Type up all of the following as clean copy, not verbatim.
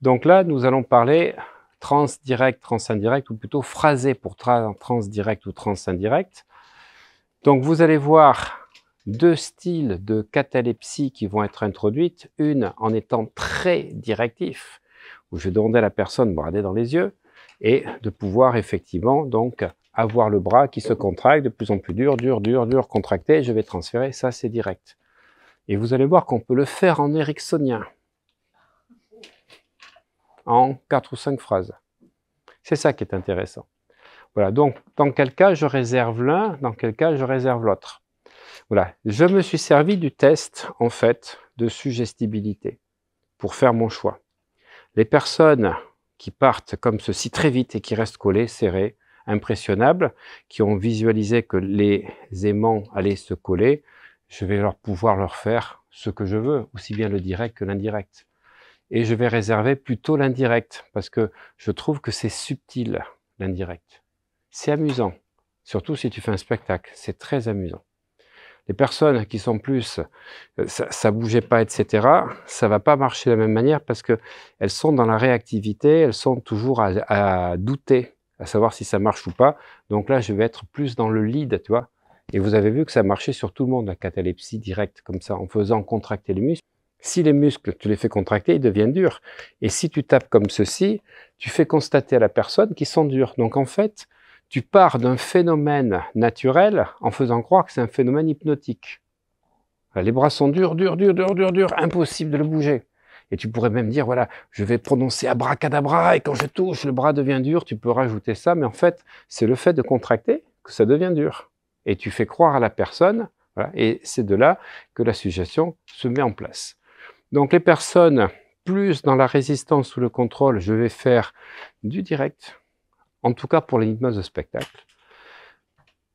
Donc là, nous allons parler trans-direct, trans-indirect, ou plutôt phrasé pour trans-direct ou trans-indirect. Donc vous allez voir deux styles de catalepsie qui vont être introduites, une en étant très directif, où je vais demander à la personne de me regarder dans les yeux, et de pouvoir effectivement donc avoir le bras qui se contracte de plus en plus dur, contracté, je vais transférer, ça c'est direct. Et vous allez voir qu'on peut le faire en ericksonien, en 4 ou 5 phrases. C'est ça qui est intéressant. Voilà, donc dans quel cas je réserve l'un, dans quel cas je réserve l'autre. Voilà, je me suis servi du test, en fait, de suggestibilité pour faire mon choix. Les personnes qui partent comme ceci très vite et qui restent collées, serrées, impressionnables, qui ont visualisé que les aimants allaient se coller, je vais pouvoir leur faire ce que je veux, aussi bien le direct que l'indirect. Et je vais réserver plutôt l'indirect, parce que je trouve que c'est subtil, l'indirect. C'est amusant, surtout si tu fais un spectacle, c'est très amusant. Les personnes qui sont plus, ça bougeait pas, etc., ça va pas marcher de la même manière parce que elles sont dans la réactivité, elles sont toujours à douter, à savoir si ça marche ou pas. Donc là, je vais être plus dans le lead, tu vois. Et vous avez vu que ça marchait sur tout le monde, la catalepsie directe, comme ça, en faisant contracter les muscles. Si les muscles, tu les fais contracter, ils deviennent durs. Et si tu tapes comme ceci, tu fais constater à la personne qu'ils sont durs. Donc en fait, tu pars d'un phénomène naturel en faisant croire que c'est un phénomène hypnotique. Les bras sont durs, impossible de le bouger. Et tu pourrais même dire, voilà, je vais prononcer abracadabra, et quand je touche, le bras devient dur, tu peux rajouter ça, mais en fait, c'est le fait de contracter que ça devient dur. Et tu fais croire à la personne, voilà, et c'est de là que la suggestion se met en place. Donc les personnes plus dans la résistance ou le contrôle, je vais faire du direct, en tout cas pour les hypnoses de spectacle.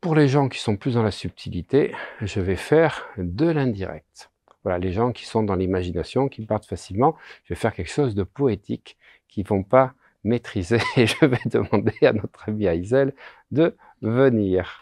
Pour les gens qui sont plus dans la subtilité, je vais faire de l'indirect. Voilà, les gens qui sont dans l'imagination, qui partent facilement, je vais faire quelque chose de poétique qu'ils ne vont pas maîtriser et je vais demander à notre ami Aïzel de venir.